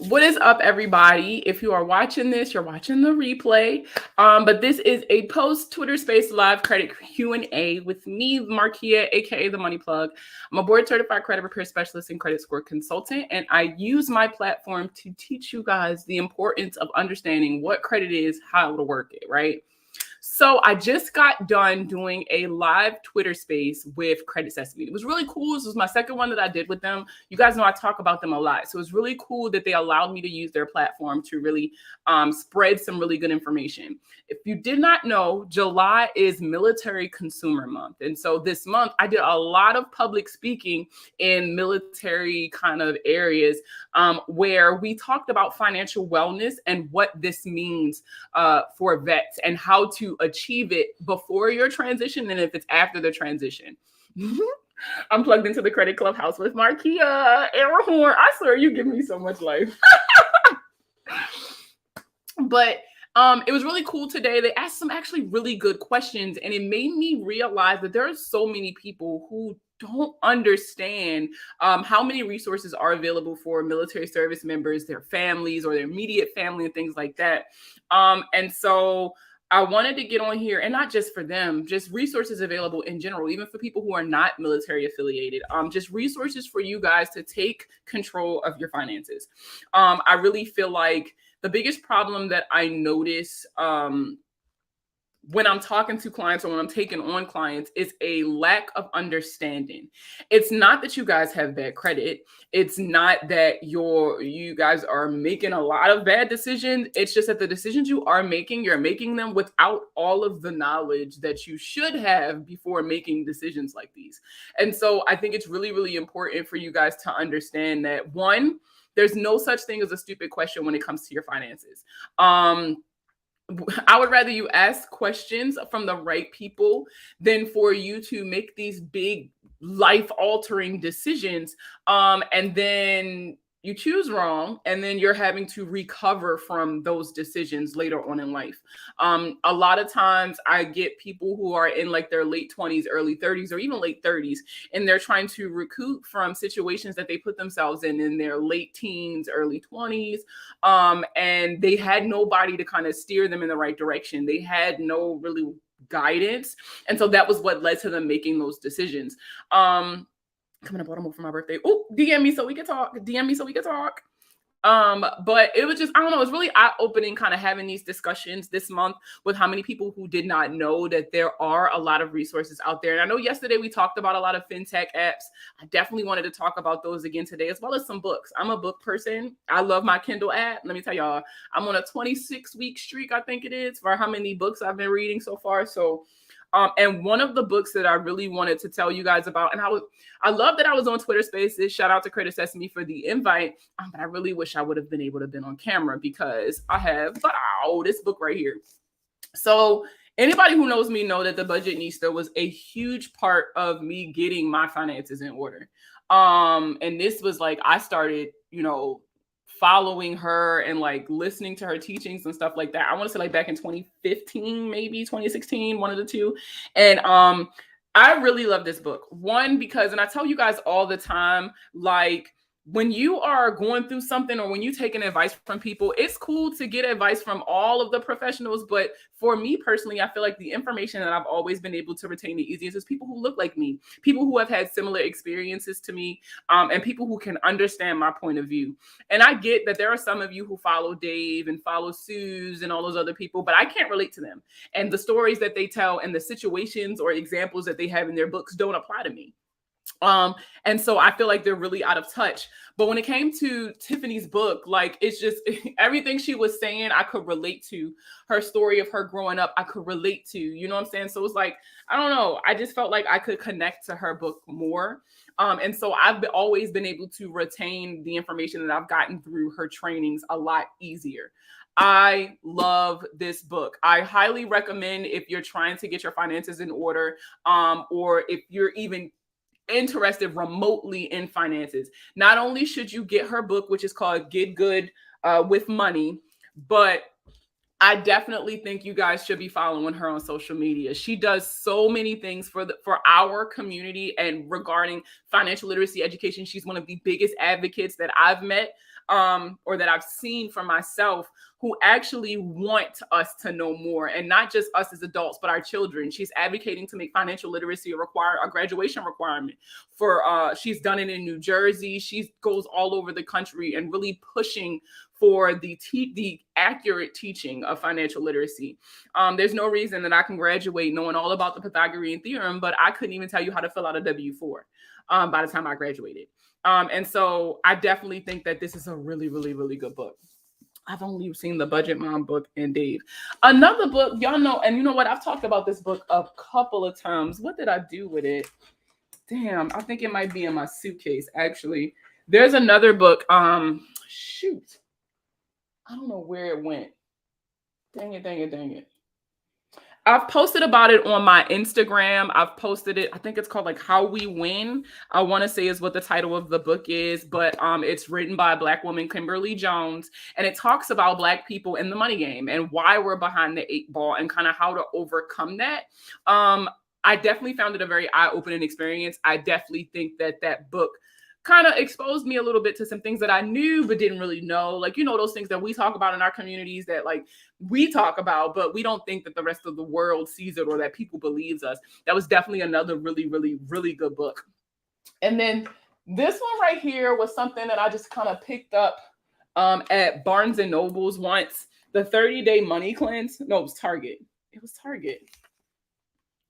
What is up, everybody? If you are watching this, you're watching the replay. But this is a post Twitter Space live credit Q&A with me, Markia, aka the Money Plug. I'm a board certified credit repair specialist and credit score consultant, and I use my platform to teach you guys the importance of understanding what credit is, how to work it, right? So I just got done doing a live Twitter space with Credit Sesame. It was really cool. This was my second one that I did with them. You guys know I talk about them a lot. So it was really cool that they allowed me to use their platform to really spread some really good information. If you did not know, July is Military Consumer Month. And so this month I did a lot of public speaking in military kind of areas where we talked about financial wellness and what this means for vets and how to achieve it before your transition and if it's after the transition. I'm plugged into the Credit Clubhouse with Markia Airhorn. I swear you give me so much life. But it was really cool today. They asked some actually really good questions, and it made me realize that there are so many people who don't understand how many resources are available for military service members, their families, or their immediate family, and things like that. And so I wanted to get on here, and not just for them, just resources available in general, even for people who are not military affiliated, just resources for you guys to take control of your finances. I really feel like the biggest problem that I notice when I'm talking to clients or when I'm taking on clients is a lack of understanding. It's not that you guys have bad credit. It's not that you guys are making a lot of bad decisions. It's just that the decisions you are making, you're making them without all of the knowledge that you should have before making decisions like these. And so I think it's really, really important for you guys to understand that, one, there's no such thing as a stupid question when it comes to your finances. I would rather you ask questions from the right people than for you to make these big life-altering decisions and then you choose wrong, and then you're having to recover from those decisions later on in life. A lot of times I get people who are in like their late 20s, early 30s, or even late 30s, and they're trying to recoup from situations that they put themselves in their late teens, early 20s, and they had nobody to kind of steer them in the right direction. They had no really guidance, and so that was what led to them making those decisions. Coming to Baltimore for my birthday. Oh, DM me so we can talk. DM me so we can talk. But it was just, I don't know, it's really eye-opening kind of having these discussions this month with how many people who did not know that there are a lot of resources out there. And I know yesterday we talked about a lot of fintech apps. I definitely wanted to talk about those again today, as well as some books. I'm a book person. I love my Kindle app. Let me tell y'all, I'm on a 26-week streak, I think it is, for how many books I've been reading so far. So and one of the books that I really wanted to tell you guys about, and I love that I was on Twitter Spaces. Shout out to Credit Sesame for the invite. But I really wish I would have been able to have been on camera because I have this book right here. So anybody who knows me know that the Budgetnista was a huge part of me getting my finances in order. And this was like, I started, following her and like listening to her teachings and stuff like that. I want to say like back in 2015, maybe 2016, one of the two. And I really love this book. One, because, and I tell you guys all the time, like, when you are going through something or when you taking advice from people, it's cool to get advice from all of the professionals. But for me personally, I feel like the information that I've always been able to retain the easiest is people who look like me, people who have had similar experiences to me, and people who can understand my point of view. And I get that there are some of you who follow Dave and follow Suze and all those other people, but I can't relate to them. And the stories that they tell and the situations or examples that they have in their books don't apply to me. And so I feel like they're really out of touch. But when it came to Tiffany's book, like, it's just everything she was saying, I could relate to. Her story of her growing up, I could relate to, you know what I'm saying? So it's like, I don't know. I just felt like I could connect to her book more. And so I've always been able to retain the information that I've gotten through her trainings a lot easier. I love this book. I highly recommend if you're trying to get your finances in order, or if you're even interested remotely in finances. Not only should you get her book, which is called Get Good with Money, but I definitely think you guys should be following her on social media. She does so many things for our community and regarding financial literacy education. She's one of the biggest advocates that I've met, or that I've seen for myself, who actually want us to know more, and not just us as adults, but our children. She's advocating to make financial literacy a graduation requirement for. She's done it in New Jersey. She goes all over the country and really pushing for the accurate teaching of financial literacy. There's no reason that I can graduate knowing all about the Pythagorean theorem, but I couldn't even tell you how to fill out a W-4 by the time I graduated. And so I definitely think that this is a really, really, really good book. I've only seen the Budget Mom book and Dave. Another book, y'all know, and you know what? I've talked about this book a couple of times. What did I do with it? Damn, I think it might be in my suitcase, actually. There's another book. Shoot. I don't know where it went. Dang it. I've posted about it on my Instagram. I've posted it. I think it's called like How We Win. I want to say is what the title of the book is, but it's written by a Black woman, Kimberly Jones, and it talks about Black people in the money game and why we're behind the 8 ball and kind of how to overcome that. I definitely found it a very eye-opening experience. I definitely think that book kind of exposed me a little bit to some things that I knew but didn't really know. Like, you know, those things that we talk about in our communities that like we talk about, but we don't think that the rest of the world sees it or that people believes us. That was definitely another really, really, really good book. And then this one right here was something that I just kind of picked up at Barnes and Nobles once. The 30-Day Money Cleanse. No, it was Target. It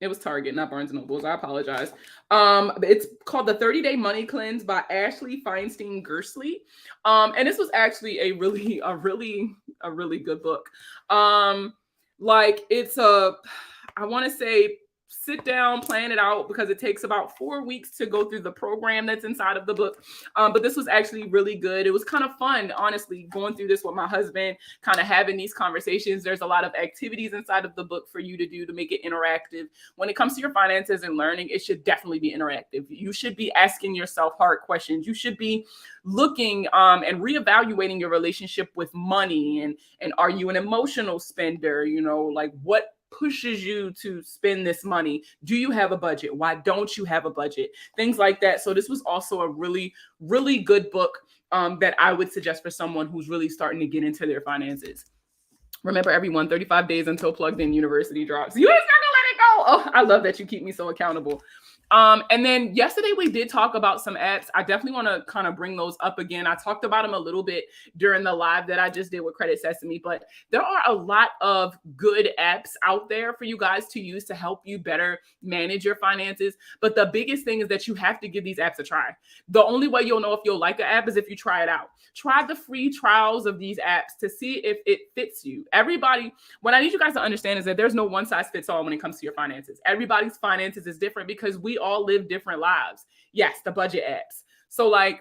was Target, not Barnes & Nobles. I apologize. It's called The 30-Day Money Cleanse by Ashley Feinstein Gersley. And this was actually a really good book. Like it's I want to say sit down, plan it out, because it takes about 4 weeks to go through the program that's inside of the book. But this was actually really good. It was kind of fun, honestly, going through this with my husband, kind of having these conversations. There's a lot of activities inside of the book for you to do to make it interactive. When it comes to your finances and learning, it should definitely be interactive. You should be asking yourself hard questions. You should be looking and reevaluating your relationship with money. And are you an emotional spender? You know, like what pushes you to spend this money? Do you have a budget? Why don't you have a budget? Things like that. So this was also a really, really good book that I would suggest for someone who's really starting to get into their finances. Remember, everyone, 35 days until Plugged In University drops. You ain't gonna let it go. Oh, I love that you keep me so accountable. And then yesterday we did talk about some apps. I definitely want to kind of bring those up again. I talked about them a little bit during the live that I just did with Credit Sesame, but there are a lot of good apps out there for you guys to use to help you better manage your finances. But the biggest thing is that you have to give these apps a try. The only way you'll know if you'll like an app is if you try it out. Try the free trials of these apps to see if it fits you. Everybody, what I need you guys to understand is that there's no one size fits all when it comes to your finances. Everybody's finances is different because we all live different lives. Yes, the budget apps. So like,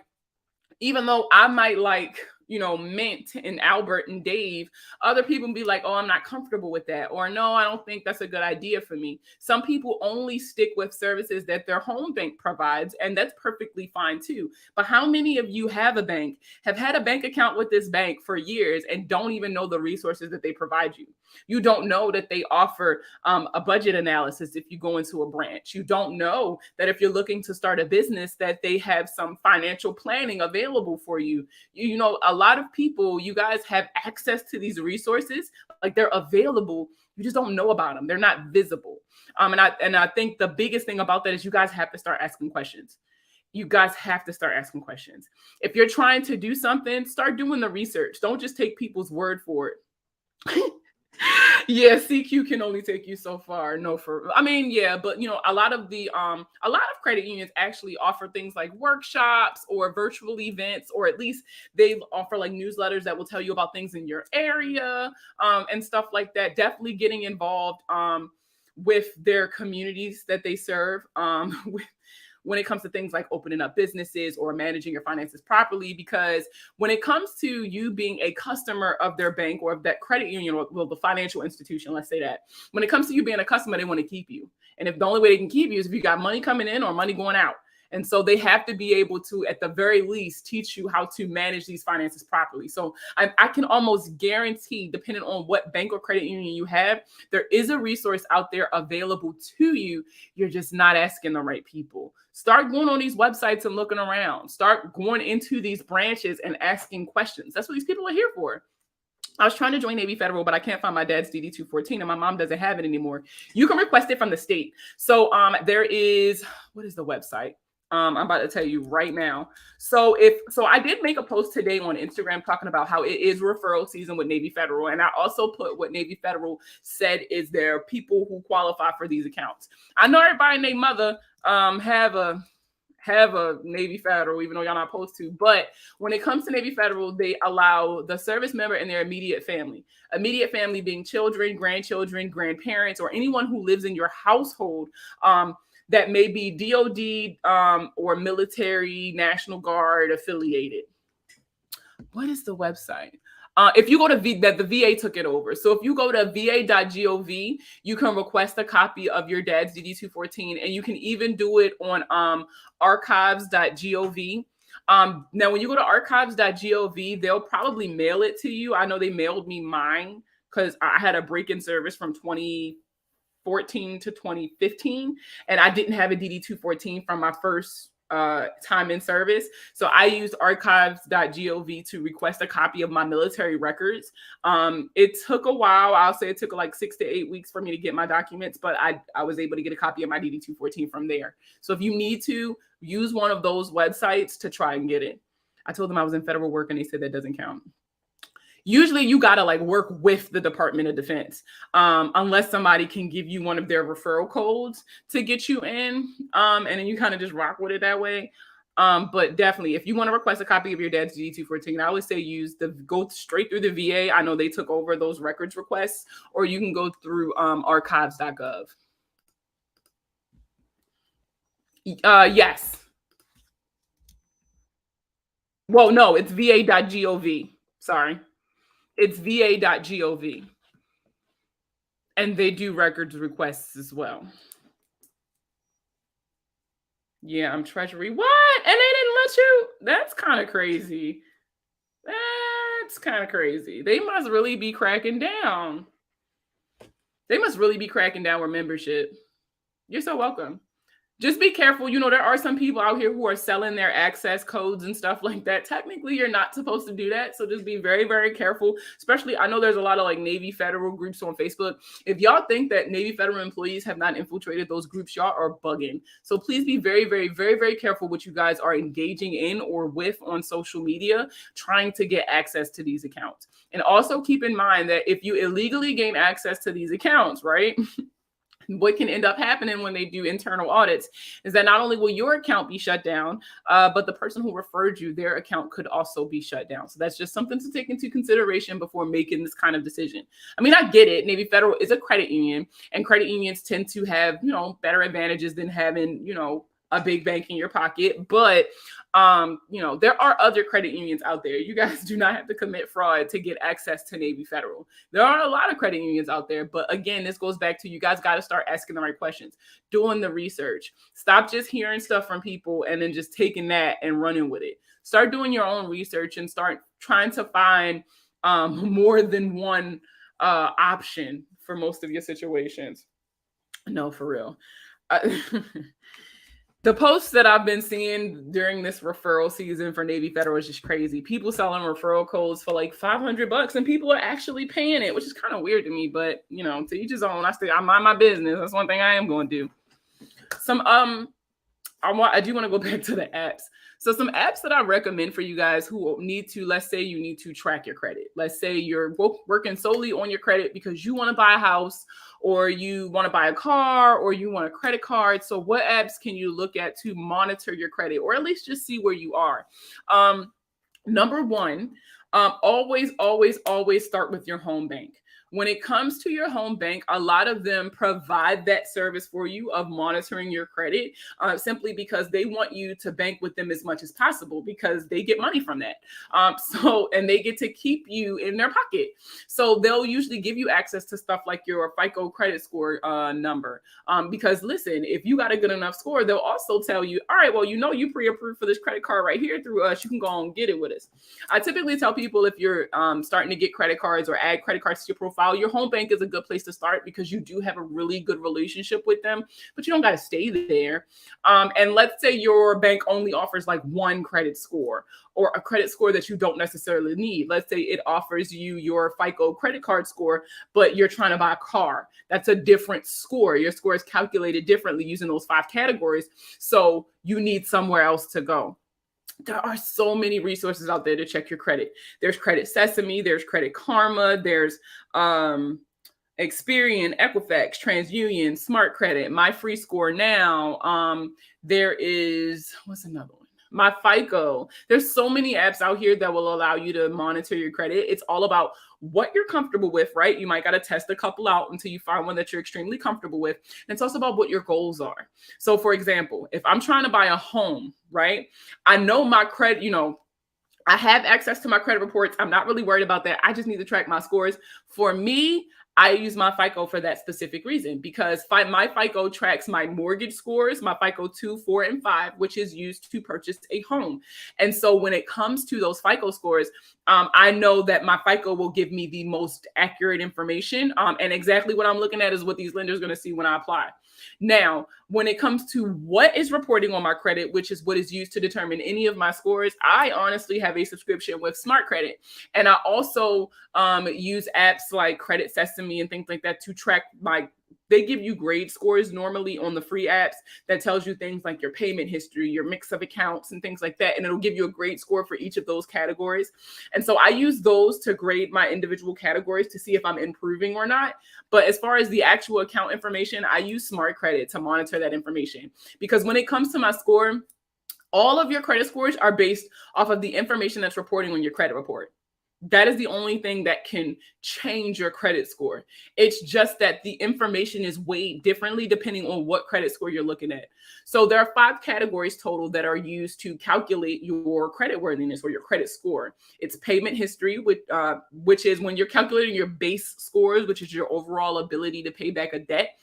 even though I might like, you know, Mint and Albert and Dave, other people be like, oh, I'm not comfortable with that. Or no, I don't think that's a good idea for me. Some people only stick with services that their home bank provides, and that's perfectly fine too. But how many of you have a bank, have had a bank account with this bank for years and don't even know the resources that they provide you? You don't know that they offer a budget analysis if you go into a branch. You don't know that if you're looking to start a business that they have some financial planning available for you. You know, a lot of people, you guys have access to these resources, like they're available. You just don't know about them. They're not visible. And I think the biggest thing about that is you guys have to start asking questions. You guys have to start asking questions. If you're trying to do something, start doing the research. Don't just take people's word for it. Yeah, CQ can only take you so far. But you know, a lot of credit unions actually offer things like workshops or virtual events, or at least they offer like newsletters that will tell you about things in your area and stuff like that. Definitely getting involved with their communities that they serve when it comes to things like opening up businesses or managing your finances properly. Because when it comes to you being a customer of their bank or of that credit union, or well, the financial institution, let's say that, when it comes to you being a customer, they want to keep you. And if the only way they can keep you is if you got money coming in or money going out. And so they have to be able to, at the very least, teach you how to manage these finances properly. So I can almost guarantee, depending on what bank or credit union you have, there is a resource out there available to you. You're just not asking the right people. Start going on these websites and looking around. Start going into these branches and asking questions. That's what these people are here for. I was trying to join Navy Federal, but I can't find my dad's DD 214, and my mom doesn't have it anymore. You can request it from the state. So there is, what is the website? I'm about to tell you right now. So I did make a post today on Instagram talking about how it is referral season with Navy Federal. And I also put what Navy Federal said is there are people who qualify for these accounts. I know everybody and their mother have a Navy Federal, even though y'all not supposed to. But when it comes to Navy Federal, they allow the service member and their immediate family being children, grandchildren, grandparents, or anyone who lives in your household, that may be DOD or military, National Guard affiliated. What is the website? If you go to the VA took it over. So if you go to va.gov, you can request a copy of your dad's DD-214, and you can even do it on archives.gov. Now, when you go to archives.gov, they'll probably mail it to you. I know they mailed me mine because I had a break-in service from 2014 to 2015, and I didn't have a DD-214 from my first time in service. So I used archives.gov to request a copy of my military records. It took a while. I'll say it took like 6 to 8 weeks for me to get my documents, but I was able to get a copy of my DD-214 from there. So if you need to, use one of those websites to try and get it. I told them I was in federal work and they said that doesn't count. Usually you got to like work with the Department of Defense, unless somebody can give you one of their referral codes to get you in. And then you kind of just rock with it that way. But definitely, if you want to request a copy of your dad's DD-214, I always say go straight through the VA. I know they took over those records requests, or you can go through archives.gov. Yes. Well, no, it's va.gov. Sorry. It's va.gov. And they do records requests as well. Yeah, I'm Treasury. What? And they didn't let you? That's kind of crazy. That's kind of crazy. They must really be cracking down. They must really be cracking down with membership. You're so welcome. Just be careful. You know, there are some people out here who are selling their access codes and stuff like that. Technically, you're not supposed to do that. So just be very, very careful. Especially, I know there's a lot of like Navy Federal groups on Facebook. If y'all think that Navy Federal employees have not infiltrated those groups, y'all are bugging. So please be very, very, very, very careful what you guys are engaging in or with on social media, trying to get access to these accounts. And also keep in mind that if you illegally gain access to these accounts, right? What can end up happening when they do internal audits is that not only will your account be shut down, but the person who referred you, their account could also be shut down. So that's just something to take into consideration before making this kind of decision. I mean, I get it. Navy Federal is a credit union, and credit unions tend to have, better advantages than having, a big bank in your pocket. But, there are other credit unions out there. You guys do not have to commit fraud to get access to Navy Federal. There are a lot of credit unions out there. But again, this goes back to you guys got to start asking the right questions, doing the research. Stop just hearing stuff from people and then just taking that and running with it. Start doing your own research and start trying to find more than one option for most of your situations. No, for real. The posts that I've been seeing during this referral season for Navy Federal is just crazy. People selling referral codes for like $500 and people are actually paying it, which is kind of weird to me, but to each his own. I mind my business. That's one thing I am going to do. I do want to go back to the apps. So some apps that I recommend for you guys who need to, let's say you need to track your credit. Let's say you're working solely on your credit because you want to buy a house or you want to buy a car or you want a credit card. So what apps can you look at to monitor your credit or at least just see where you are? Number one, always start with your home bank. When it comes to your home bank, a lot of them provide that service for you of monitoring your credit, simply because they want you to bank with them as much as possible because they get money from that. And they get to keep you in their pocket. So they'll usually give you access to stuff like your FICO credit score number. Because listen, if you got a good enough score, they'll also tell you, all right, well, you pre-approved for this credit card right here through us. You can go and get it with us. I typically tell people if you're starting to get credit cards or add credit cards to your profile, your home bank is a good place to start because you do have a really good relationship with them, but you don't got to stay there. And let's say your bank only offers like one credit score or a credit score that you don't necessarily need. Let's say it offers you your FICO credit card score, but you're trying to buy a car. That's a different score. Your score is calculated differently using those 5 categories. So you need somewhere else to go. There are so many resources out there to check your credit. There's Credit Sesame, there's Credit Karma, there's Experian, Equifax, TransUnion, Smart Credit, My Free Score Now. There is, what's another one? My FICO. There's so many apps out here that will allow you to monitor your credit. It's all about what you're comfortable with, right? You might got to test a couple out until you find one that you're extremely comfortable with. And it's also about what your goals are. So for example, if I'm trying to buy a home, right? I know my credit, I have access to my credit reports. I'm not really worried about that. I just need to track my scores. For me, I use my FICO for that specific reason because my FICO tracks my mortgage scores, my FICO 2, 4, and 5, which is used to purchase a home. And so when it comes to those FICO scores, I know that my FICO will give me the most accurate information. And exactly what I'm looking at is what these lenders are going to see when I apply. Now, when it comes to what is reporting on my credit, which is what is used to determine any of my scores, I honestly have a subscription with Smart Credit. And I also use apps like Credit Sesame and things like that to track they give you grade scores normally on the free apps that tells you things like your payment history, your mix of accounts and things like that. And it'll give you a grade score for each of those categories. And so I use those to grade my individual categories to see if I'm improving or not. But as far as the actual account information, I use Smart Credit to monitor that information. Because when it comes to my score, all of your credit scores are based off of the information that's reporting on your credit report. That is the only thing that can change your credit score. It's just that the information is weighed differently depending on what credit score you're looking at. So there are 5 categories total that are used to calculate your credit worthiness or your credit score. It's payment history, which is when you're calculating your base scores, which is your overall ability to pay back a debt.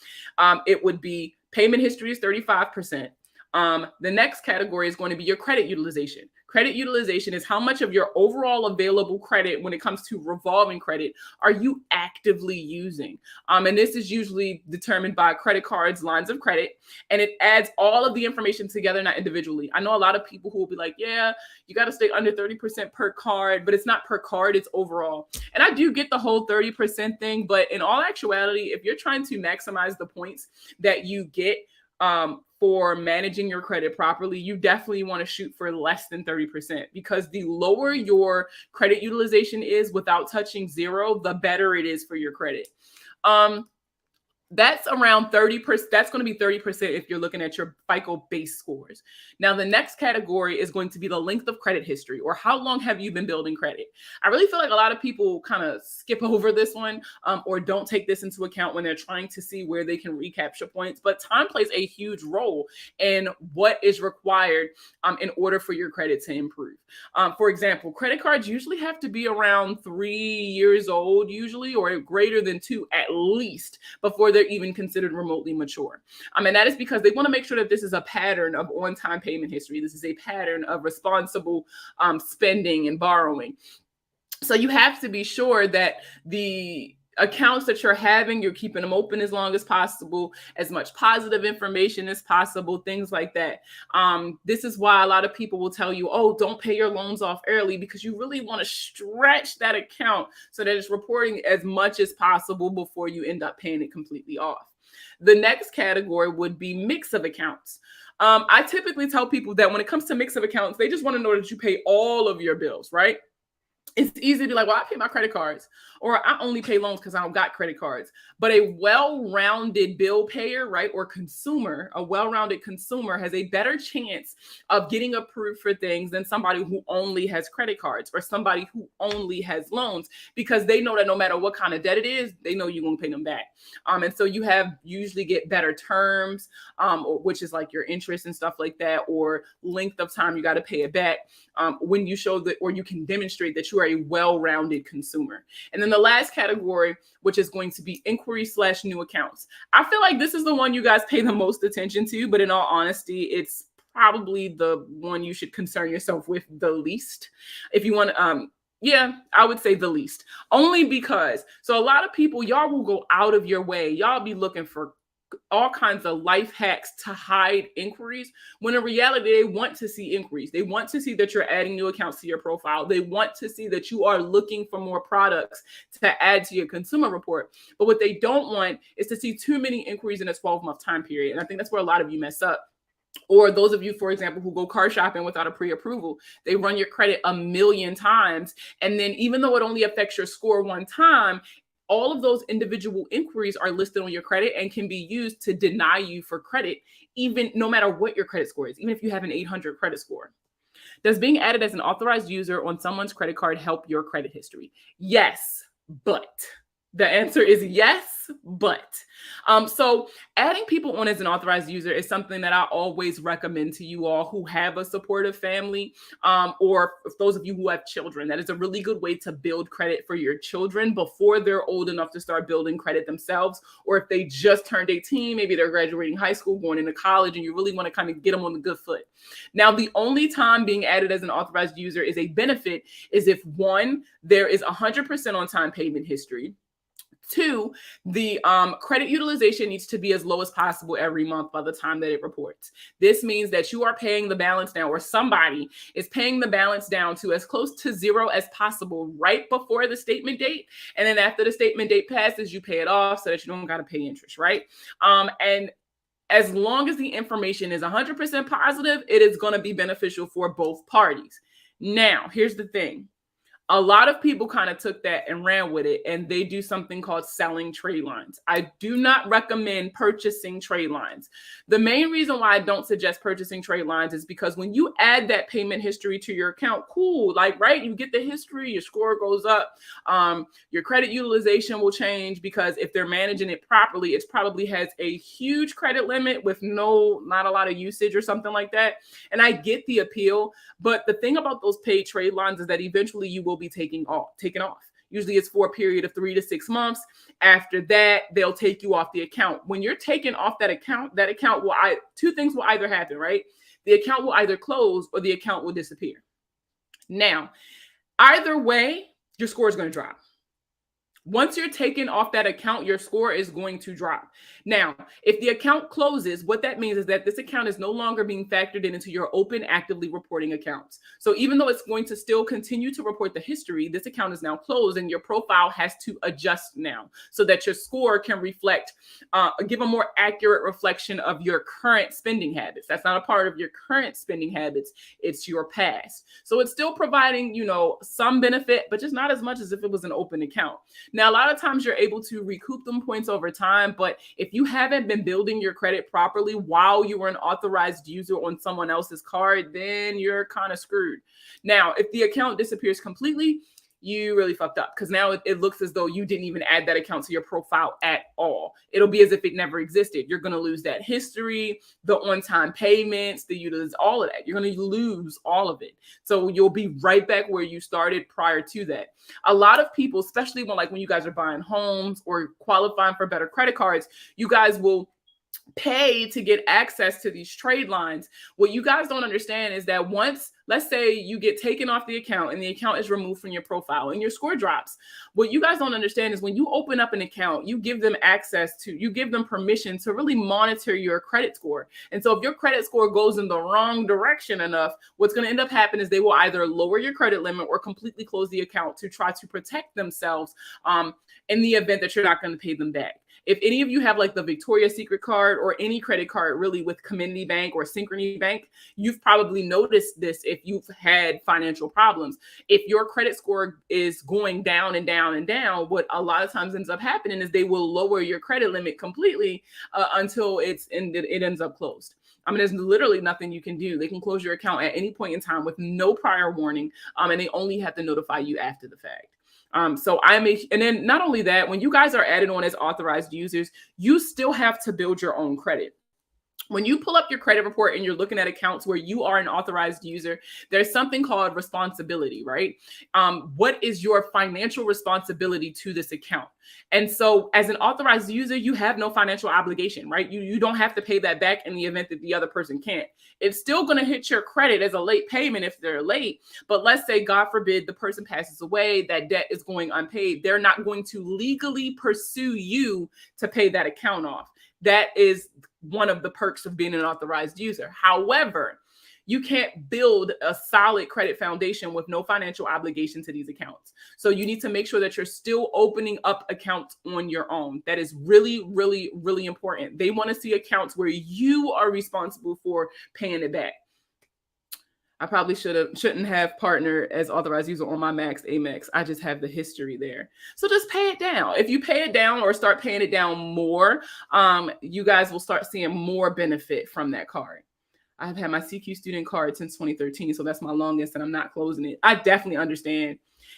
It would be payment history is 35%. The next category is going to be your credit utilization. Credit utilization is how much of your overall available credit when it comes to revolving credit are you actively using? And this is usually determined by credit cards, lines of credit, and it adds all of the information together, not individually. I know a lot of people who will be like, yeah, you got to stay under 30% per card, but it's not per card, it's overall. And I do get the whole 30% thing, but in all actuality, if you're trying to maximize the points that you get, for managing your credit properly, you definitely want to shoot for less than 30% because the lower your credit utilization is without touching 0, the better it is for your credit. That's around 30%. That's going to be 30% if you're looking at your FICO base scores. Now, the next category is going to be the length of credit history, or how long have you been building credit? I really feel like a lot of people kind of skip over this one or don't take this into account when they're trying to see where they can recapture points. But time plays a huge role in what is required in order for your credit to improve. For example, credit cards usually have to be around 3 years old, usually, or greater than 2 at least, before they're even considered remotely mature. And that is because they want to make sure that this is a pattern of on-time payment history. This is a pattern of responsible spending and borrowing. So you have to be sure that the accounts that you're having, you're keeping them open as long as possible, as much positive information as possible, things like that. This is why a lot of people will tell you, oh, don't pay your loans off early, because you really want to stretch that account so that it's reporting as much as possible before you end up paying it completely off. The next category would be mix of accounts. I typically tell people that when it comes to mix of accounts, they just want to know that you pay all of your bills, right? It's easy to be like, well, I pay my credit cards, or I only pay loans because I don't got credit cards. But a well-rounded bill payer, right, or consumer, a well-rounded consumer has a better chance of getting approved for things than somebody who only has credit cards or somebody who only has loans, because they know that no matter what kind of debt it is, they know you're going to pay them back. And so you have usually get better terms, which is like your interest and stuff like that, or length of time you got to pay it back, when you show that, or you can demonstrate that you are a well-rounded consumer. And then the last category, which is going to be inquiry/new accounts. I feel like this is the one you guys pay the most attention to, but in all honesty, it's probably the one you should concern yourself with the least. If you want to, yeah, I would say the least. Only because, so a lot of people, y'all will go out of your way. Y'all be looking for all kinds of life hacks to hide inquiries, when in reality, they want to see inquiries. They want to see that you're adding new accounts to your profile. They want to see that you are looking for more products to add to your consumer report. But what they don't want is to see too many inquiries in a 12-month time period. And I think that's where a lot of you mess up. Or those of you, for example, who go car shopping without a pre-approval, they run your credit a million times. And then even though it only affects your score one time, all of those individual inquiries are listed on your credit and can be used to deny you for credit, even no matter what your credit score is, even if you have an 800 credit score. Does being added as an authorized user on someone's credit card help your credit history? Yes, but. The answer is yes, but. So adding people on as an authorized user is something that I always recommend to you all who have a supportive family, or those of you who have children. That is a really good way to build credit for your children before they're old enough to start building credit themselves, or if they just turned 18, maybe they're graduating high school, going into college, and you really want to kind of get them on the good foot. Now, the only time being added as an authorized user is a benefit is if, one, there is 100% on-time payment history. Two, the credit utilization needs to be as low as possible every month by the time that it reports. This means that you are paying the balance down, or somebody is paying the balance down to as close to zero as possible right before the statement date. And then after the statement date passes, you pay it off so that you don't got to pay interest, right? And as long as the information is 100% positive, it is going to be beneficial for both parties. Now, here's the thing. A lot of people kind of took that and ran with it, and they do something called selling trade lines. I do not recommend purchasing trade lines. The main reason why I don't suggest purchasing trade lines is because when you add that payment history to your account, cool, like, right, you get the history, your score goes up, your credit utilization will change, because if they're managing it properly, it probably has a huge credit limit with not a lot of usage or something like that. And I get the appeal, but the thing about those paid trade lines is that eventually you will be taken off. Usually it's for a period of 3 to 6 months. After that, they'll take you off the account. When you're taken off that account will, two things will either happen, right? The account will either close or the account will disappear. Now, either way, your score is going to drop. Once you're taken off that account, your score is going to drop. Now, if the account closes, what that means is that this account is no longer being factored into your open, actively reporting accounts. So even though it's going to still continue to report the history, this account is now closed, and your profile has to adjust now so that your score can reflect, give a more accurate reflection of your current spending habits. That's not a part of your current spending habits. It's your past. So it's still providing, some benefit, but just not as much as if it was an open account. Now, a lot of times you're able to recoup them points over time, but if you haven't been building your credit properly while you were an authorized user on someone else's card, then you're kind of screwed. Now, if the account disappears completely, you really fucked up, because now it looks as though you didn't even add that account to your profile at all. It'll be as if it never existed. You're going to lose that history, the on-time payments, the utilities, all of that. You're going to lose all of it. So you'll be right back where you started prior to that. A lot of people, especially when you guys are buying homes or qualifying for better credit cards, you guys will pay to get access to these trade lines. What you guys don't understand is that once, let's say you get taken off the account and the account is removed from your profile and your score drops, what you guys don't understand is when you open up an account, you give them permission to really monitor your credit score. And so if your credit score goes in the wrong direction enough, what's going to end up happening is they will either lower your credit limit or completely close the account to try to protect themselves in the event that you're not going to pay them back. If any of you have like the Victoria's Secret card or any credit card really with Community Bank or Synchrony Bank, you've probably noticed this if you've had financial problems. If your credit score is going down and down and down, what a lot of times ends up happening is they will lower your credit limit completely until it ends up closed. I mean, there's literally nothing you can do. They can close your account at any point in time with no prior warning, and they only have to notify you after the fact. And then not only that, when you guys are added on as authorized users, you still have to build your own credit. When you pull up your credit report and you're looking at accounts where you are an authorized user, there's something called responsibility, right? What is your financial responsibility to this account? And so as an authorized user, you have no financial obligation, right? You don't have to pay that back in the event that the other person can't. It's still going to hit your credit as a late payment if they're late. But let's say, God forbid, the person passes away, that debt is going unpaid. They're not going to legally pursue you to pay that account off. That is one of the perks of being an authorized user. However, you can't build a solid credit foundation with no financial obligation to these accounts. So you need to make sure that you're still opening up accounts on your own. That is really, really, really important. They want to see accounts where you are responsible for paying it back. I probably shouldn't have partner as authorized user on my Max Amex. I just have the history there. So just pay it down. If you pay it down or start paying it down more, you guys will start seeing more benefit from that card. I've had my CQ student card since 2013, so that's my longest, and I'm not closing it. I definitely understand.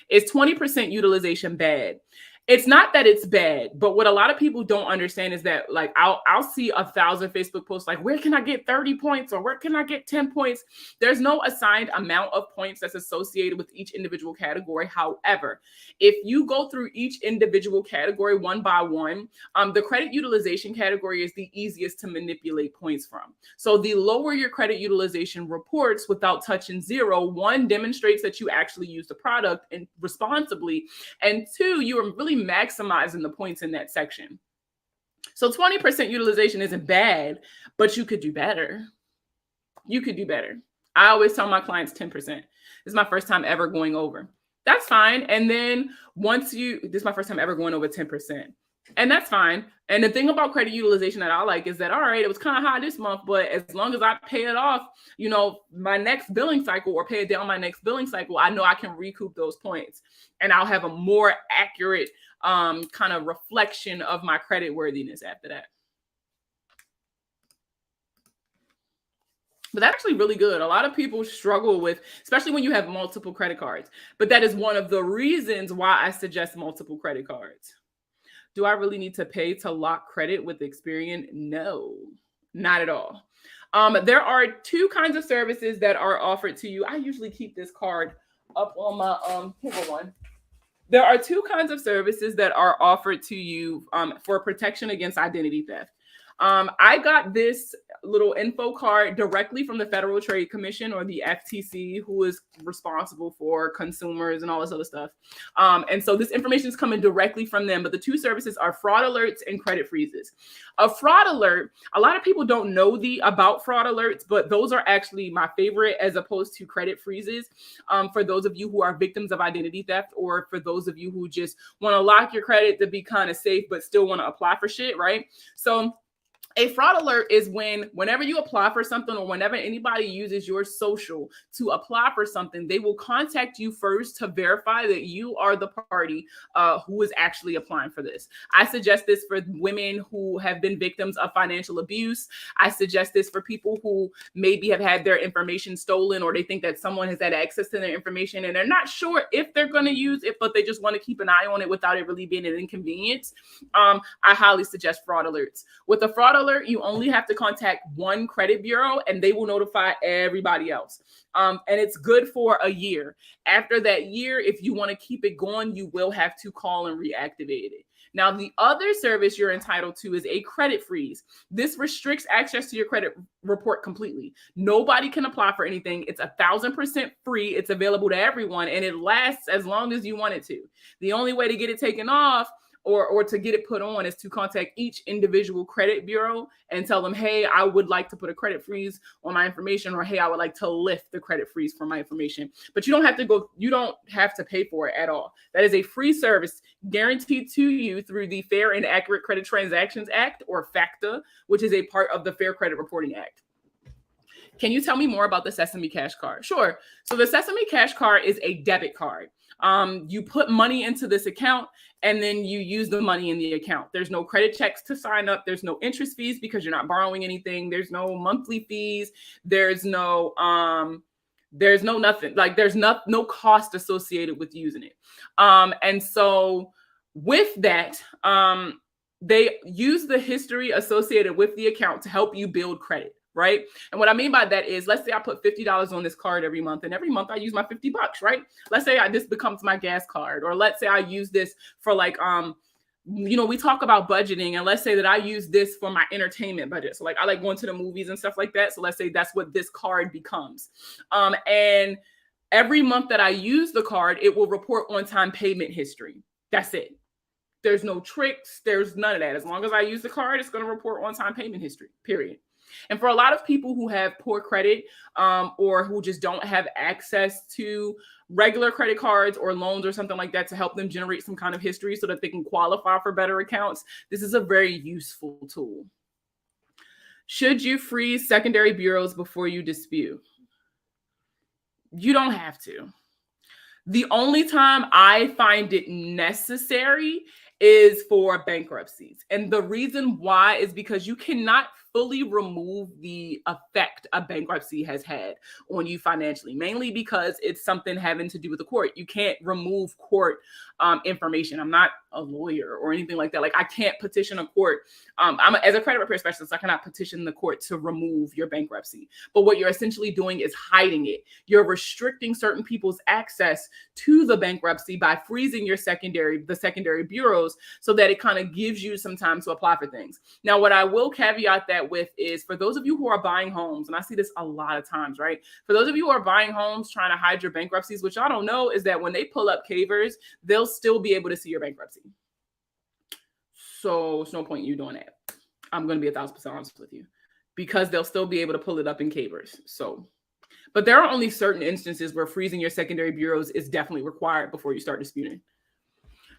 Is 20% utilization bad? It's not that it's bad, but what a lot of people don't understand is that, like, I'll see 1,000 Facebook posts like, where can I get 30 points or where can I get 10 points? There's no assigned amount of points that's associated with each individual category. However, if you go through each individual category one by one, the credit utilization category is the easiest to manipulate points from. So the lower your credit utilization reports without touching zero, one, demonstrates that you actually use the product and responsibly, and two, you are really maximizing the points in that section. So 20% utilization isn't bad, but you could do better. You could do better. I always tell my clients 10%. This is my first time ever going over. That's fine. And then this is my first time ever going over 10%. And that's fine. And the thing about credit utilization that I like is that, all right, it was kind of high this month, but as long as I pay it off, my next billing cycle or pay it down my next billing cycle, I know I can recoup those points and I'll have a more accurate kind of reflection of my credit worthiness after that. But that's actually really good. A lot of people struggle with, especially when you have multiple credit cards. But that is one of the reasons why I suggest multiple credit cards. Do I really need to pay to lock credit with Experian? No, not at all. There are two kinds of services that are offered to you. I usually keep this card up on my here's one. There are two kinds of services that are offered to you for protection against identity theft. I got this little info card directly from the Federal Trade Commission, or the FTC, who is responsible for consumers and all this other stuff. And so this information is coming directly from them. But the two services are fraud alerts and credit freezes. A fraud alert, a lot of people don't know about fraud alerts, but those are actually my favorite as opposed to credit freezes. For those of you who are victims of identity theft, or for those of you who just want to lock your credit to be kind of safe, but still want to apply for shit, right? So a fraud alert is whenever you apply for something, or whenever anybody uses your social to apply for something, they will contact you first to verify that you are the party who is actually applying for this. I suggest this for women who have been victims of financial abuse. I suggest this for people who maybe have had their information stolen, or they think that someone has had access to their information and they're not sure if they're going to use it, but they just want to keep an eye on it without it really being an inconvenience. I highly suggest fraud alerts. With a fraud alert, you only have to contact one credit bureau and they will notify everybody else. And it's good for a year. After that year, if you want to keep it going, you will have to call and reactivate it. Now, the other service you're entitled to is a credit freeze. This restricts access to your credit report completely. Nobody can apply for anything. It's 1,000% free. It's available to everyone, and it lasts as long as you want it to. The only way to get it taken off or to get it put on is to contact each individual credit bureau and tell them, hey, I would like to put a credit freeze on my information, or hey, I would like to lift the credit freeze for my information. But you don't have to pay for it at all. That is a free service guaranteed to you through the Fair and Accurate Credit Transactions Act, or FACTA, which is a part of the Fair Credit Reporting Act. Can you tell me more about the Sesame Cash Card? Sure. So the Sesame Cash Card is a debit card. You put money into this account and then you use the money in the account. There's no credit checks to sign up. There's no interest fees because you're not borrowing anything. There's no monthly fees. There's no nothing. Like there's no cost associated with using it. And so with that, they use the history associated with the account to help you build credit. Right. And what I mean by that is, let's say I put $50 on this card every month, and every month I use my $50, right? Let's say this becomes my gas card, or let's say I use this for like, we talk about budgeting, and let's say that I use this for my entertainment budget. So like I like going to the movies and stuff like that. So let's say that's what this card becomes. And every month that I use the card, it will report on-time payment history. That's it. There's no tricks. There's none of that. As long as I use the card, it's going to report on-time payment history, period. And for a lot of people who have poor credit or who just don't have access to regular credit cards or loans or something like that to help them generate some kind of history so that they can qualify for better accounts, this is a very useful tool. Should you freeze secondary bureaus before you dispute? You don't have to. The only time I find it necessary is for bankruptcies. And the reason why is because you cannot fully remove the effect a bankruptcy has had on you financially, mainly because it's something having to do with the court. You can't remove court information. I'm not a lawyer or anything like that. Like I can't petition a court. As a credit repair specialist, I cannot petition the court to remove your bankruptcy. But what you're essentially doing is hiding it. You're restricting certain people's access to the bankruptcy by freezing the secondary bureaus, so that it kind of gives you some time to apply for things. Now, what I will caveat that with is, for those of you who are buying homes, and I see this a lot of times, right? For those of you who are buying homes trying to hide your bankruptcies, what y'all don't know is that when they pull up Cavers, they'll still be able to see your bankruptcy. So it's no point in you doing that. I'm going to be 1,000% honest with you, because they'll still be able to pull it up in Cavers. So, but there are only certain instances where freezing your secondary bureaus is definitely required before you start disputing.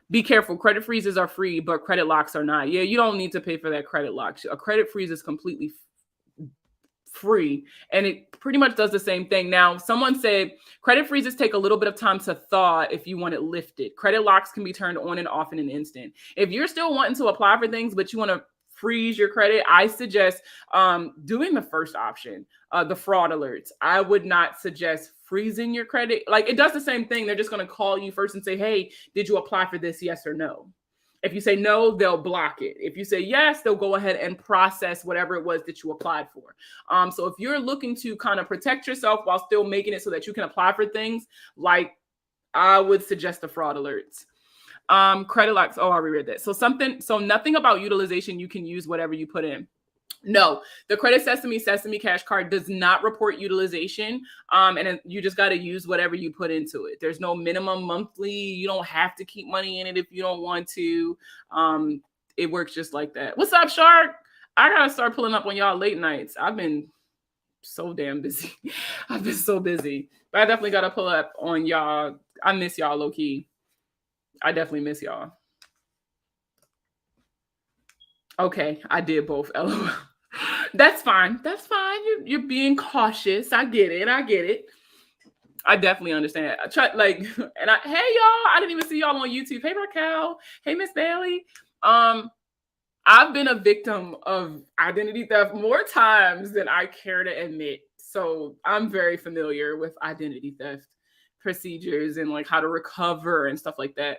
Be careful. Credit freezes are free, but credit locks are not. Yeah, you don't need to pay for that credit lock. A credit freeze is completely free, and it pretty much does the same thing. Now, someone said credit freezes take a little bit of time to thaw if you want it lifted. Credit locks can be turned on and off in an instant. If you're still wanting to apply for things, but you want to freeze your credit, I suggest doing the first option, the fraud alerts. I would not suggest freezing your credit. Like, it does the same thing. They're just going to call you first and say, hey, did you apply for this? Yes or no. If you say no, they'll block it. If you say yes, they'll go ahead and process whatever it was that you applied for. So if you're looking to kind of protect yourself while still making it so that you can apply for things, like, I would suggest the fraud alerts. Credit locks. Oh, I reread that. So nothing about utilization. You can use whatever you put in. No, the Credit Sesame Cash Card does not report utilization. And you just got to use whatever you put into it. There's no minimum monthly. You don't have to keep money in it if you don't want to. It works just like that. What's up, Shark? I got to start pulling up on y'all late nights. I've been so damn busy. I've been so busy. But I definitely got to pull up on y'all. I miss y'all low key. I definitely miss y'all. Okay, I did both. LOL. That's fine. That's fine. You're being cautious. I get it. I definitely understand. I try, hey y'all, I didn't even see y'all on YouTube. Hey Raquel. Hey Miss Bailey. I've been a victim of identity theft more times than I care to admit. So I'm very familiar with identity theft procedures and like how to recover and stuff like that.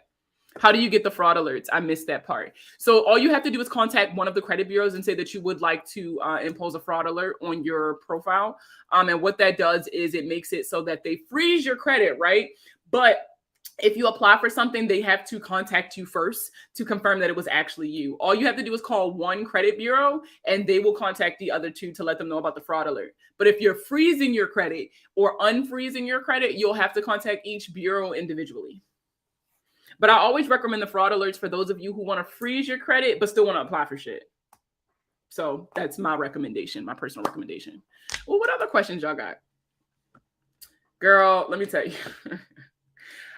How do you get the fraud alerts? I missed that part. So all you have to do is contact one of the credit bureaus and say that you would like to impose a fraud alert on your profile. And what that does is it makes it so that they freeze your credit, right? But if you apply for something, they have to contact you first to confirm that it was actually you. All you have to do is call one credit bureau and they will contact the other two to let them know about the fraud alert. But if you're freezing your credit or unfreezing your credit, you'll have to contact each bureau individually. But I always recommend the fraud alerts for those of you who want to freeze your credit but still want to apply for shit. So that's my recommendation, my personal recommendation. Well, what other questions y'all got? Girl, let me tell you.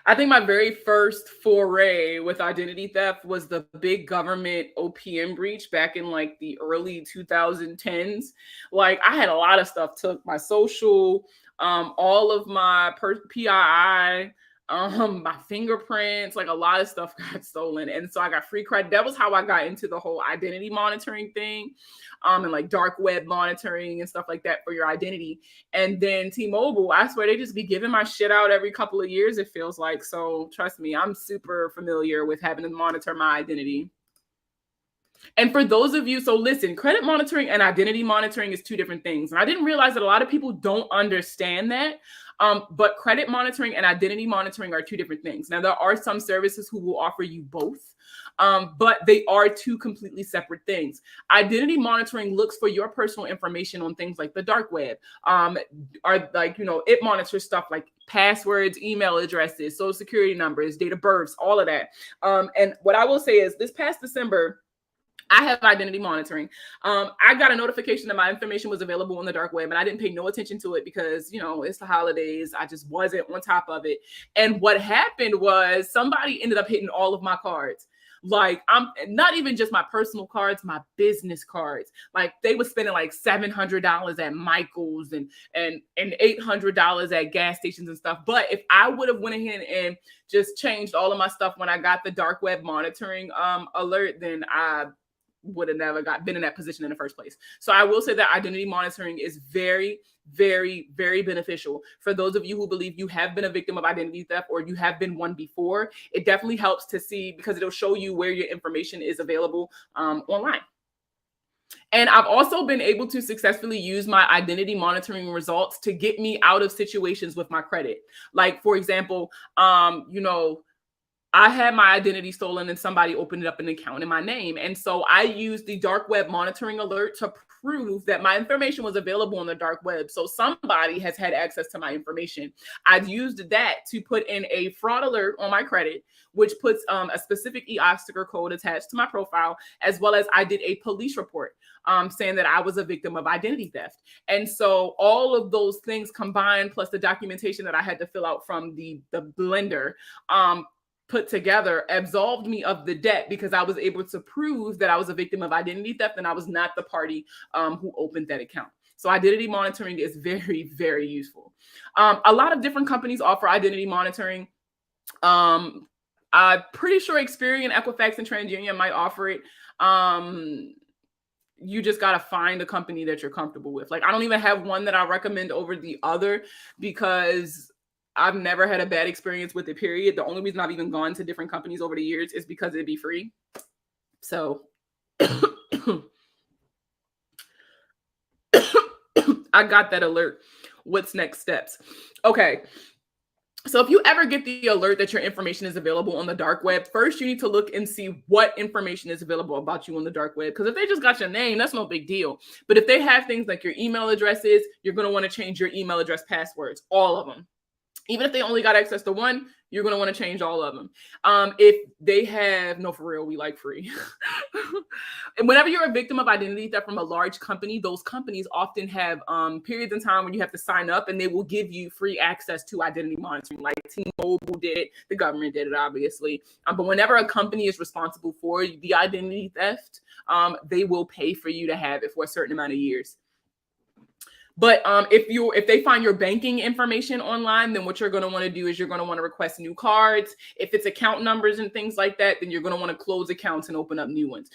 I think my very first foray with identity theft was the big government OPM breach back in like the early 2010s. Like I had a lot of stuff took, my social, all of my PII, my fingerprints, like a lot of stuff got stolen. And so I got free credit. That was how I got into the whole identity monitoring thing, and like dark web monitoring and stuff like that for your identity. And then T-Mobile, I swear they just be giving my shit out every couple of years, it feels like. So trust me, I'm super familiar with having to monitor my identity. And for those of you, so listen, credit monitoring and identity monitoring is two different things. And I didn't realize that a lot of people don't understand that. But credit monitoring and identity monitoring are two different things. Now, there are some services who will offer you both, but they are two completely separate things. Identity monitoring looks for your personal information on things like the dark web, are like, it monitors stuff like passwords, email addresses, social security numbers, date of births, all of that. And what I will say is this past December, I have identity monitoring. I got a notification that my information was available on the dark web, and I didn't pay no attention to it because, it's the holidays. I just wasn't on top of it. And what happened was somebody ended up hitting all of my cards. Like, I'm not even just my personal cards, my business cards. Like, they were spending like $700 at Michael's and $800 at gas stations and stuff. But if I would have went ahead and just changed all of my stuff when I got the dark web monitoring alert, then I would have never been in that position in the first place. So I will say that identity monitoring is very, very, very beneficial for those of you who believe you have been a victim of identity theft or you have been one before. It definitely helps to see because it'll show you where your information is available online. And I've also been able to successfully use my identity monitoring results to get me out of situations with my credit. Like, for example, I had my identity stolen and somebody opened up an account in my name. And so I used the dark web monitoring alert to prove that my information was available on the dark web. So somebody has had access to my information. I've used that to put in a fraud alert on my credit, which puts a specific EI sticker code attached to my profile, as well as I did a police report saying that I was a victim of identity theft. And so all of those things combined, plus the documentation that I had to fill out from the lender, put together, absolved me of the debt because I was able to prove that I was a victim of identity theft and I was not the party who opened that account. So identity monitoring is very, very useful. A lot of different companies offer identity monitoring. I'm pretty sure Experian, Equifax, and TransUnion might offer it. You just got to find a company that you're comfortable with. Like, I don't even have one that I recommend over the other because I've never had a bad experience with it, period. The only reason I've even gone to different companies over the years is because it'd be free. So I got that alert. What's next steps? Okay. So if you ever get the alert that your information is available on the dark web, first you need to look and see what information is available about you on the dark web. Because if they just got your name, that's no big deal. But if they have things like your email addresses, you're going to want to change your email address passwords, all of them. Even if they only got access to one, you're going to want to change all of them. If they have, no, for real, we like free. And whenever you're a victim of identity theft from a large company, those companies often have periods in time when you have to sign up and they will give you free access to identity monitoring. Like T-Mobile did it, the government did it, obviously. But whenever a company is responsible for the identity theft, they will pay for you to have it for a certain amount of years. But if they find your banking information online, then what you're going to want to do is you're going to want to request new cards. If it's account numbers and things like that, then you're going to want to close accounts and open up new ones.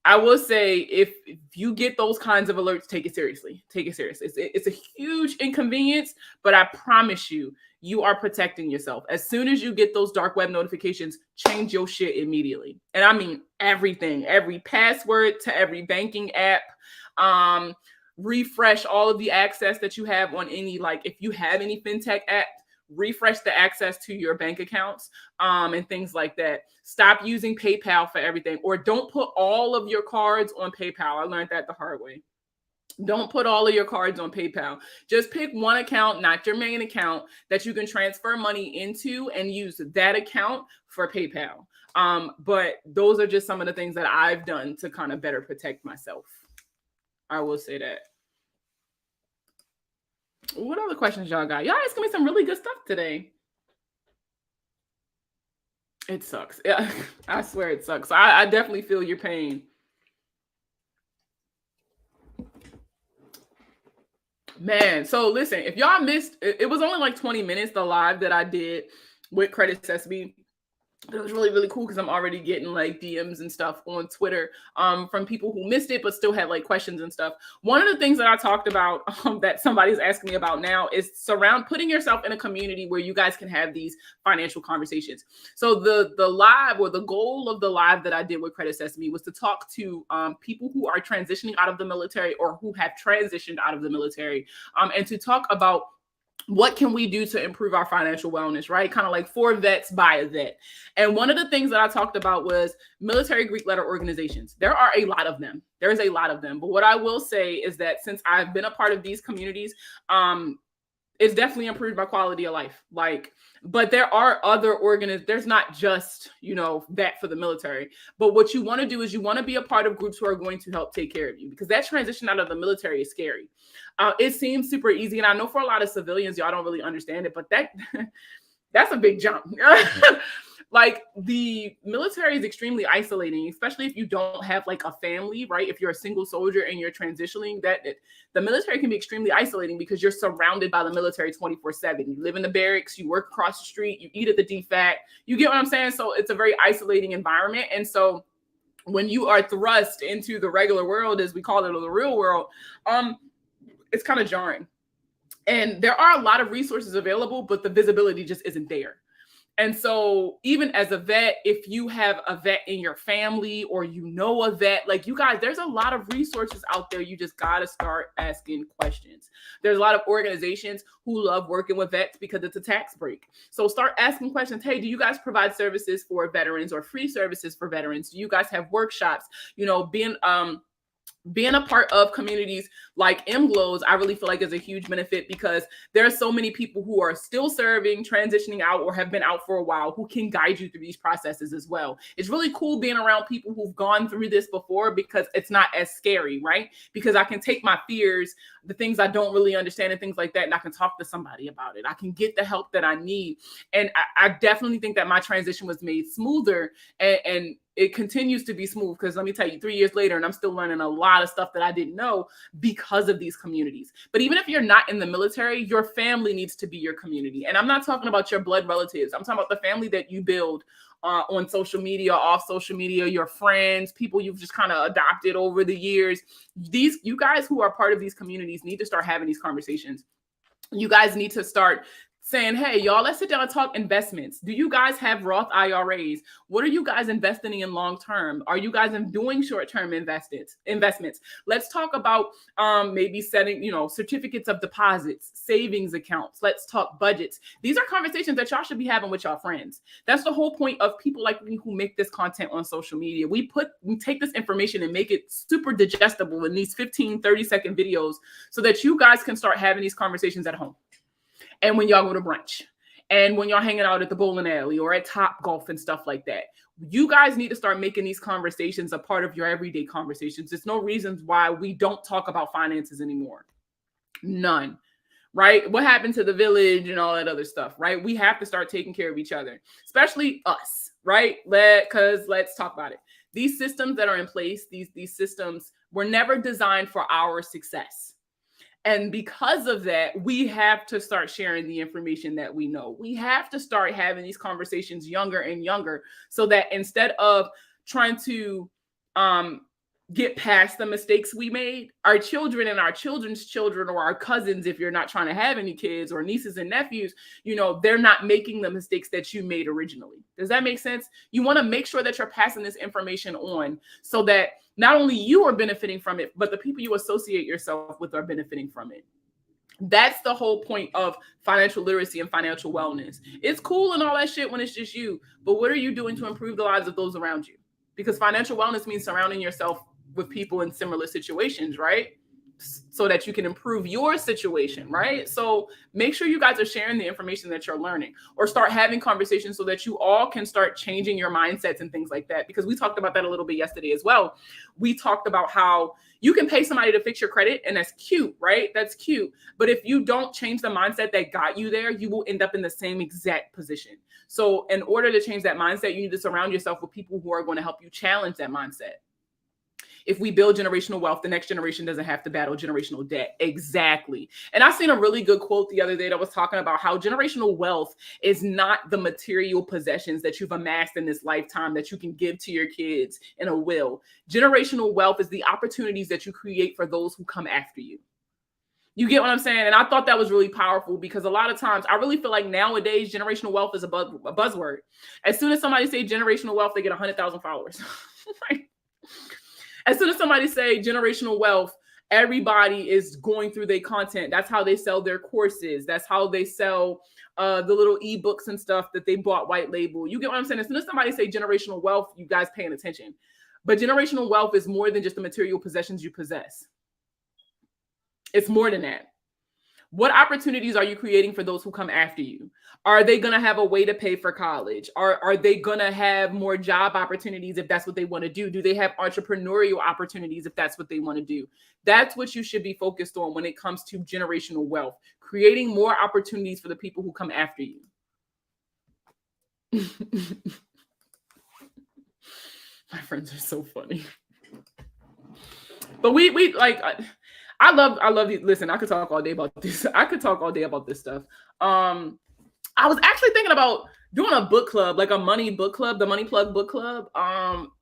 I will say, if you get those kinds of alerts, take it seriously. Take it seriously. It's a huge inconvenience, but I promise you, you are protecting yourself. As soon as you get those dark web notifications, change your shit immediately. And I mean everything, every password to every banking app. Refresh all of the access that you have on any, like if you have any fintech app, refresh the access to your bank accounts and things like that. Stop using PayPal for everything, or don't put all of your cards on PayPal. I learned that the hard way. Don't put all of your cards on PayPal. Just pick one account, not your main account, that you can transfer money into and use that account for PayPal. But those are just some of the things that I've done to kind of better protect myself. I will say that. What other questions y'all got? Y'all asking me some really good stuff today. It sucks. Yeah, I swear it sucks. I definitely feel your pain. Man, so listen, if y'all missed, it was only like 20 minutes, the live that I did with Credit Sesame. It was really, really cool because I'm already getting like DMs and stuff on Twitter from people who missed it but still had like questions and stuff. One of the things that I talked about that somebody's asking me about now is putting yourself in a community where you guys can have these financial conversations. So the live, or the goal of the live that I did with Credit Sesame, was to talk to people who are transitioning out of the military or who have transitioned out of the military, and to talk about what can we do to improve our financial wellness, right? Kind of like for vets by a vet. And one of the things that I talked about was military Greek letter organizations. There are a lot of them. There is a lot of them. But what I will say is that since I've been a part of these communities, it's definitely improved my quality of life. But there are other there's not just, that for the military. But what you want to do is you want to be a part of groups who are going to help take care of you, because that transition out of the military is scary. It seems super easy. And I know for a lot of civilians, y'all don't really understand it, but that's a big jump. Like, the military is extremely isolating, especially if you don't have like a family, right? If you're a single soldier and you're transitioning, the military can be extremely isolating because you're surrounded by the military 24/7. You live in the barracks, you work across the street, you eat at the DFAC. You get what I'm saying? So it's a very isolating environment. And so when you are thrust into the regular world, as we call it, or the real world, it's kind of jarring. And there are a lot of resources available, but the visibility just isn't there. And so even as a vet, if you have a vet in your family or a vet, like, you guys, there's a lot of resources out there. You just got to start asking questions. There's a lot of organizations who love working with vets because it's a tax break. So start asking questions. Hey, do you guys provide services for veterans or free services for veterans? Do you guys have workshops? Being a part of communities like MGLOs, I really feel like is a huge benefit, because there are so many people who are still serving, transitioning out, or have been out for a while, who can guide you through these processes as well. It's really cool being around people who've gone through this before, because it's not as scary, right? Because I can take my fears, the things I don't really understand and things like that, and I can talk to somebody about it. I can get the help that I need. And I definitely think that my transition was made smoother, and it continues to be smooth, because let me tell you, 3 years later, and I'm still learning a lot of stuff that I didn't know because of these communities. But even if you're not in the military, your family needs to be your community. And I'm not talking about your blood relatives. I'm talking about the family that you build on social media, off social media, your friends, people you've just kind of adopted over the years. You guys who are part of these communities need to start having these conversations. You guys need to start saying, hey, y'all, let's sit down and talk investments. Do you guys have Roth IRAs? What are you guys investing in long term? Are you guys doing short-term investments? Let's talk about maybe setting, certificates of deposits, savings accounts. Let's talk budgets. These are conversations that y'all should be having with y'all friends. That's the whole point of people like me who make this content on social media. We take this information and make it super digestible in these 15, 30-second videos so that you guys can start having these conversations at home. And when y'all go to brunch, and when y'all hanging out at the bowling alley or at Top Golf and stuff like that, you guys need to start making these conversations a part of your everyday conversations. There's no reasons why we don't talk about finances anymore. None. Right? What happened to the village and all that other stuff, right? We have to start taking care of each other, especially us, right? Because let's talk about it. These systems that are in place, these systems were never designed for our success. And because of that, we have to start sharing the information that we know. We have to start having these conversations younger and younger, so that instead of trying to get past the mistakes we made, our children and our children's children, or our cousins, if you're not trying to have any kids, or nieces and nephews, they're not making the mistakes that you made originally. Does that make sense? You want to make sure that you're passing this information on, so that not only you are benefiting from it, but the people you associate yourself with are benefiting from it. That's the whole point of financial literacy and financial wellness. It's cool and all that shit when it's just you, but what are you doing to improve the lives of those around you? Because financial wellness means surrounding yourself with people in similar situations, right? so that you can improve your situation, right? So make sure you guys are sharing the information that you're learning, or start having conversations so that you all can start changing your mindsets and things like that. Because we talked about that a little bit yesterday as well. We talked about how you can pay somebody to fix your credit, and that's cute, right? That's cute. But if you don't change the mindset that got you there, you will end up in the same exact position. So in order to change that mindset, you need to surround yourself with people who are going to help you challenge that mindset. If we build generational wealth, the next generation doesn't have to battle generational debt. Exactly. And I seen a really good quote the other day that was talking about how generational wealth is not the material possessions that you've amassed in this lifetime that you can give to your kids in a will. Generational wealth is the opportunities that you create for those who come after you. You get what I'm saying? And I thought that was really powerful, because a lot of times I really feel like nowadays generational wealth is a buzzword. As soon as somebody say generational wealth, they get 100,000 followers. As soon as somebody say generational wealth, everybody is going through their content. That's how they sell their courses. That's how they sell the little ebooks and stuff that they bought white label. You get what I'm saying? As soon as somebody say generational wealth, you guys paying attention. But generational wealth is more than just the material possessions you possess. It's more than that. What opportunities are you creating for those who come after you? Are they going to have a way to pay for college? Are they going to have more job opportunities if that's what they want to do? Do they have entrepreneurial opportunities if that's what they want to do? That's what you should be focused on when it comes to generational wealth, creating more opportunities for the people who come after you. My friends are so funny. But we like, I love you. Listen, I could talk all day about this. I could talk all day about this stuff. I was actually thinking about doing a book club, like a money book club, the Money Plug book club.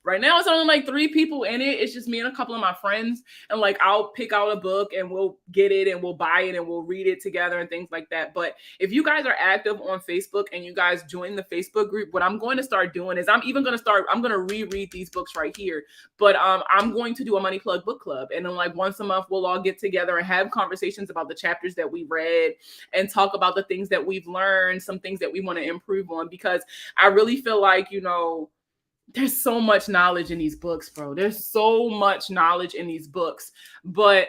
Right now it's only like 3 people in it. It's just me and a couple of my friends, and like I'll pick out a book and we'll get it and we'll buy it and we'll read it together and things like that. But if you guys are active on Facebook and you guys join the Facebook group, what I'm going to start doing is I'm going to reread these books right here. But I'm going to do a Money Plug book club, and then like once a month we'll all get together and have conversations about the chapters that we read and talk about the things that we've learned, some things that we want to improve on, because I really feel like, there's so much knowledge in these books, bro. There's so much knowledge in these books, but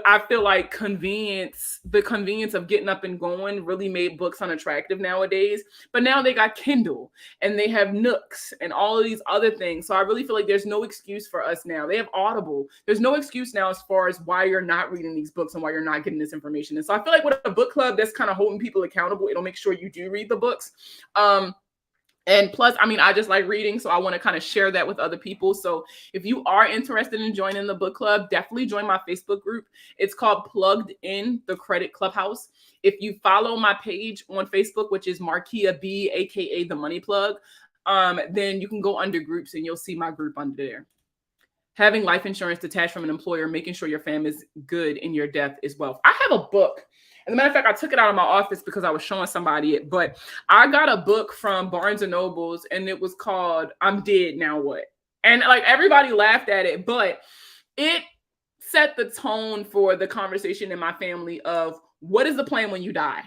I feel like the convenience of getting up and going really made books unattractive nowadays. But now they got Kindle and they have Nooks and all of these other things. So I really feel like there's no excuse for us now. They have Audible. There's no excuse now as far as why you're not reading these books and why you're not getting this information. And so I feel like with a book club that's kind of holding people accountable, it'll make sure you do read the books. And plus, I just like reading, so I want to kind of share that with other people. So if you are interested in joining the book club, definitely join my Facebook group. It's called Plugged In, the Credit Clubhouse. If you follow my page on Facebook, which is Markia B, aka the Money Plug, then you can go under groups and you'll see my group under there. Having life insurance detached from an employer, making sure your fam is good in your death is wealth. I have a book. As a matter of fact, I took it out of my office because I was showing somebody it, but I got a book from Barnes and Nobles and it was called I'm Dead, Now What? And like everybody laughed at it, but it set the tone for the conversation in my family of what is the plan when you die?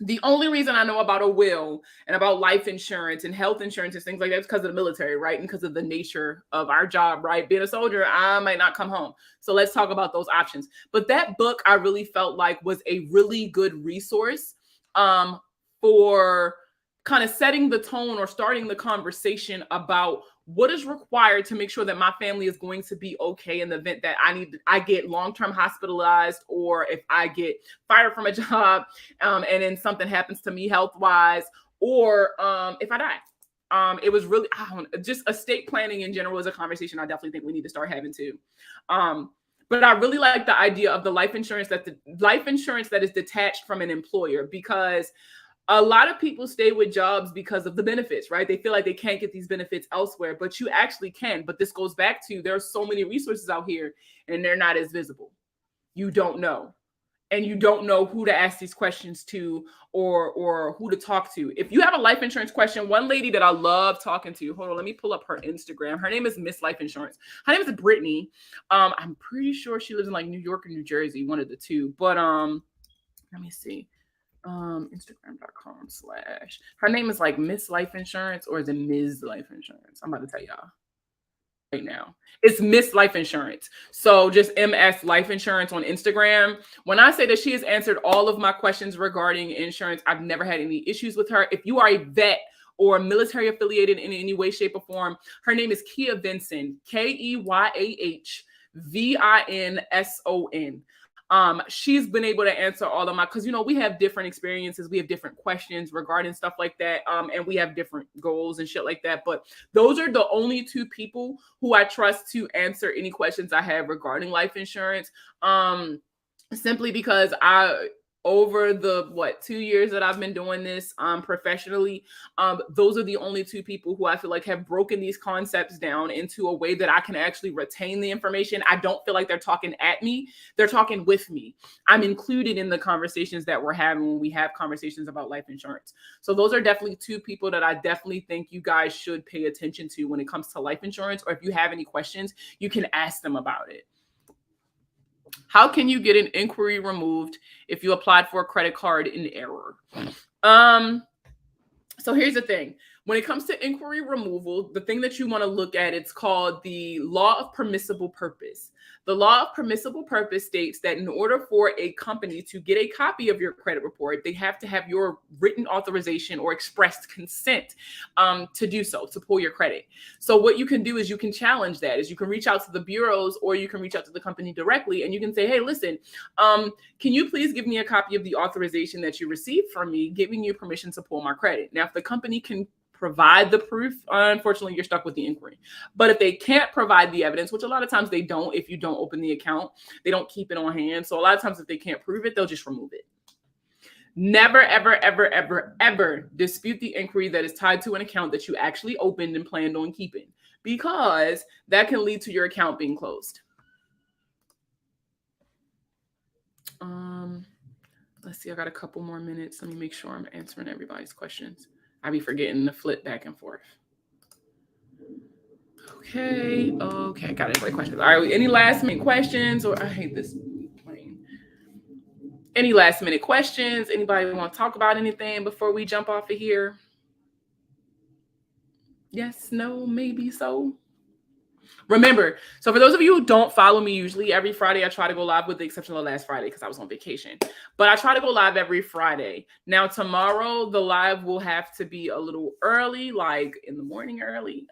The only reason I know about a will and about life insurance and health insurance and things like that is because of the military, right? And because of the nature of our job, right? Being a soldier, I might not come home. So let's talk about those options. But that book, I really felt like was a really good resource for kind of setting the tone or starting the conversation about what is required to make sure that my family is going to be okay in the event that I get long-term hospitalized, or if I get fired from a job and then something happens to me health-wise, or if I die. It was really just estate planning in general is a conversation I definitely think we need to start having too. But I really like the idea of the life insurance that is detached from an employer, because a lot of people stay with jobs because of the benefits, right? They feel like they can't get these benefits elsewhere, but you actually can. But this goes back to there are so many resources out here and they're not as visible. You don't know. And you don't know who to ask these questions to or who to talk to. If you have a life insurance question, one lady that I love talking to, hold on, let me pull up her Instagram. Her name is Miss Life Insurance. Her name is Brittany. I'm pretty sure she lives in like New York or New Jersey, one of the two. But let me see. Instagram.com/ her name is like Miss Life Insurance, or is it Ms. Life Insurance? I'm about to tell y'all. now. It's Miss Life Insurance. So just MS Life Insurance on Instagram. When I say that she has answered all of my questions regarding insurance, I've never had any issues with her. If you are a vet or military affiliated in any way, shape, or form, her name is Kia Vinson, KEYAHVINSON. She's been able to answer all of my, because we have different experiences, we have different questions regarding stuff like that, and we have different goals and shit like that. But those are the only two people who I trust to answer any questions I have regarding life insurance. Simply because over the 2 years that I've been doing this professionally, those are the only two people who I feel like have broken these concepts down into a way that I can actually retain the information. I don't feel like they're talking at me, they're talking with me. I'm included in the conversations that we're having when we have conversations about life insurance. So those are definitely two people that I definitely think you guys should pay attention to when it comes to life insurance, or if you have any questions, you can ask them about it. How can you get an inquiry removed if you applied for a credit card in error? So here's the thing. When it comes to inquiry removal, the thing that you want to look at, it's called the law of permissible purpose. The law of permissible purpose states that in order for a company to get a copy of your credit report, they have to have your written authorization or expressed consent to do so, to pull your credit. So what you can do is you can challenge that, is you can reach out to the bureaus, or you can reach out to the company directly, and you can say, hey, listen, can you please give me a copy of the authorization that you received from me, giving you permission to pull my credit? Now, if the company can provide the proof, unfortunately, you're stuck with the inquiry. But if they can't provide the evidence, which a lot of times they don't, if you don't open the account, they don't keep it on hand. So a lot of times if they can't prove it, they'll just remove it. Never, ever, ever, ever, ever dispute the inquiry that is tied to an account that you actually opened and planned on keeping, because that can lead to your account being closed. Let's see, I got a couple more minutes. Let me make sure I'm answering everybody's questions. I be forgetting to flip back and forth. Okay, got everybody questions. All right, any last minute questions? Or I hate this plane. Any last minute questions? Anybody want to talk about anything before we jump off of here? Yes, no, maybe so. Remember, so for those of you who don't follow me, usually every Friday I try to go live, with the exception of last Friday because I was on vacation. But I try to go live every Friday. Now, tomorrow, the live will have to be a little early, like in the morning early,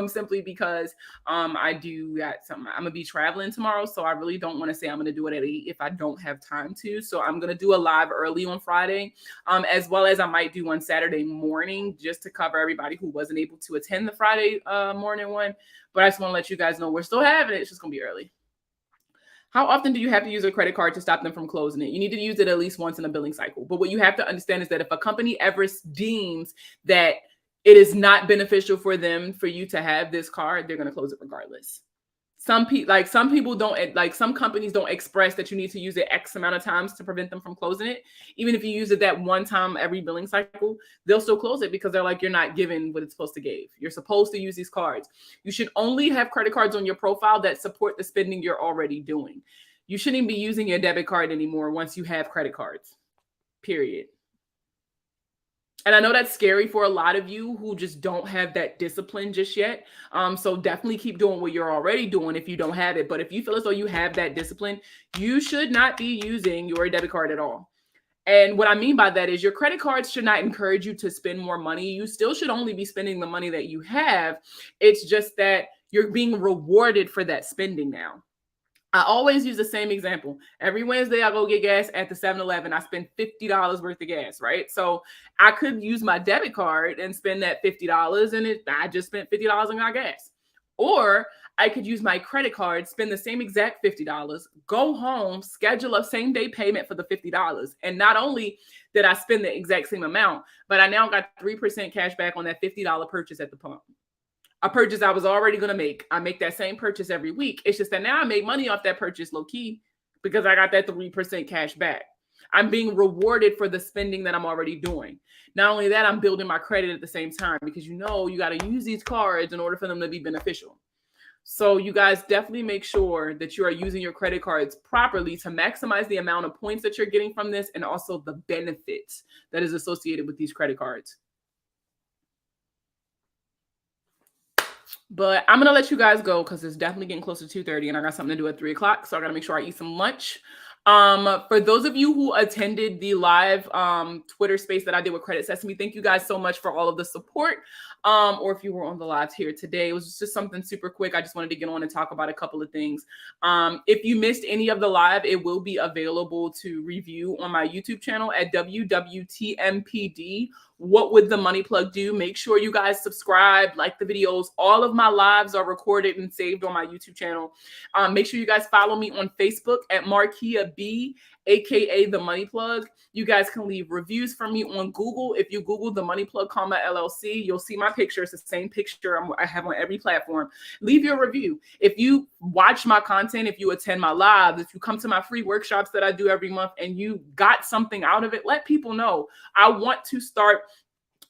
simply because I do got something. I'm going to be traveling tomorrow, so I really don't want to say I'm going to do it at 8 if I don't have time to. So I'm going to do a live early on Friday, as well as I might do one Saturday morning just to cover everybody who wasn't able to attend the Friday morning one. But I just want to let you guys know we're still having it. It's just going to be early. How often do you have to use a credit card to stop them from closing it? You need to use it at least once in a billing cycle. But what you have to understand is that if a company ever deems that it is not beneficial for them for you to have this card, they're going to close it regardless. Some people don't, like some companies don't express that you need to use it X amount of times to prevent them from closing it. Even if you use it that one time every billing cycle, they'll still close it because they're like, you're not giving what it's supposed to give. You're supposed to use these cards. You should only have credit cards on your profile that support the spending you're already doing. You shouldn't be using your debit card anymore once you have credit cards, period. And I know that's scary for a lot of you who just don't have that discipline just yet. So definitely keep doing what you're already doing if you don't have it. But if you feel as though you have that discipline, you should not be using your debit card at all. And what I mean by that is your credit cards should not encourage you to spend more money. You still should only be spending the money that you have. It's just that you're being rewarded for that spending now. I always use the same example. Every Wednesday, I go get gas at the 7-Eleven. I spend $50 worth of gas, right? So I could use my debit card and spend that $50, and I just spent $50 on my gas. Or I could use my credit card, spend the same exact $50, go home, schedule a same-day payment for the $50. And not only did I spend the exact same amount, but I now got 3% cash back on that $50 purchase at the pump. A purchase I was already going to make. I make that same purchase every week. It's just that now I make money off that purchase low key because I got that 3% cash back. I'm being rewarded for the spending that I'm already doing. Not only that, I'm building my credit at the same time because you got to use these cards in order for them to be beneficial. So you guys definitely make sure that you are using your credit cards properly to maximize the amount of points that you're getting from this and also the benefits that is associated with these credit cards. But I'm gonna let you guys go because it's definitely getting close to 2:30 and I got something to do at 3 o'clock. So I gotta make sure I eat some lunch. For those of you who attended the live Twitter space that I did with Credit Sesame, thank you guys so much for all of the support. Or if you were on the live here today, it was just something super quick. I just wanted to get on and talk about a couple of things. If you missed any of the live, it will be available to review on my YouTube channel at WWTMPD. What would the money plug do? Make sure you guys subscribe, like the videos. All of my lives are recorded and saved on my YouTube channel. Make sure you guys follow me on Facebook at Markia B, aka the Money Plug. You guys can leave reviews for me on Google. If you Google the Money Plug, LLC, you'll see my picture. It's the same picture I have on every platform. Leave your review. If you watch my content, if you attend my lives, if you come to my free workshops that I do every month and you got something out of it, let people know. I want to start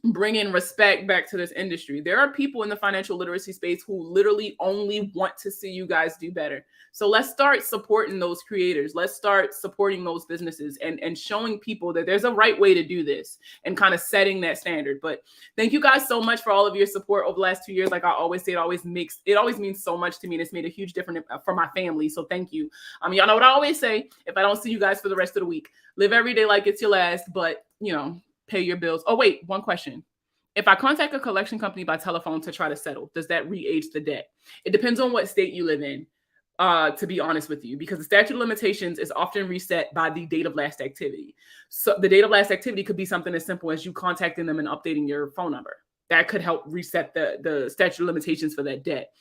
bringing respect back to this industry. There are people in the financial literacy space who literally only want to see you guys do better. So let's start supporting those creators. Let's start supporting those businesses and showing people that there's a right way to do this and kind of setting that standard. But thank you guys so much for all of your support over the last 2 years. Like I always say, it always means so much to me. And it's made a huge difference for my family. So thank you. Y'all know what I always say, if I don't see you guys for the rest of the week, live every day like it's your last, but pay your bills. Oh, wait, one question. If I contact a collection company by telephone to try to settle, does that re-age the debt? It depends on what state you live in, to be honest with you, because the statute of limitations is often reset by the date of last activity. So the date of last activity could be something as simple as you contacting them and updating your phone number. That could help reset the statute of limitations for that debt.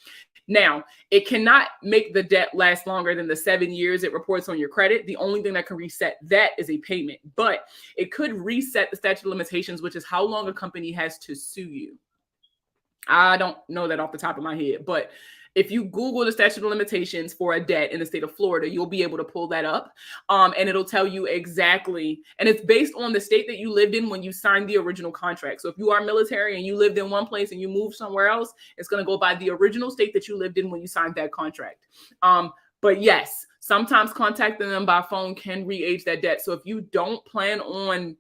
Now, it cannot make the debt last longer than the 7 years it reports on your credit. The only thing that can reset that is a payment, but it could reset the statute of limitations, which is how long a company has to sue you. I don't know that off the top of my head, but if you Google the statute of limitations for a debt in the state of Florida, you'll be able to pull that up. And it'll tell you exactly, and it's based on the state that you lived in when you signed the original contract. So if you are military and you lived in one place and you moved somewhere else, it's going to go by the original state that you lived in when you signed that contract. But yes, sometimes contacting them by phone can re-age that debt. So if you don't plan on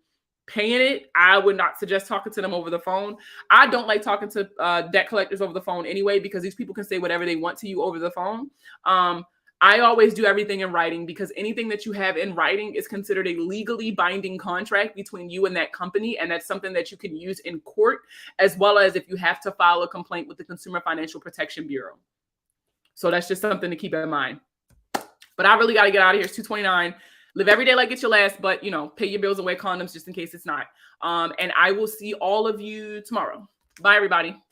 paying it, I would not suggest talking to them over the phone. I don't like talking to debt collectors over the phone anyway, because these people can say whatever they want to you over the phone. I always do everything in writing, because anything that you have in writing is considered a legally binding contract between you and that company. And that's something that you can use in court, as well as if you have to file a complaint with the Consumer Financial Protection Bureau. So that's just something to keep in mind. But I really got to get out of here. It's 2:29. Live every day like it's your last, but, pay your bills and wear condoms just in case it's not. And I will see all of you tomorrow. Bye, everybody.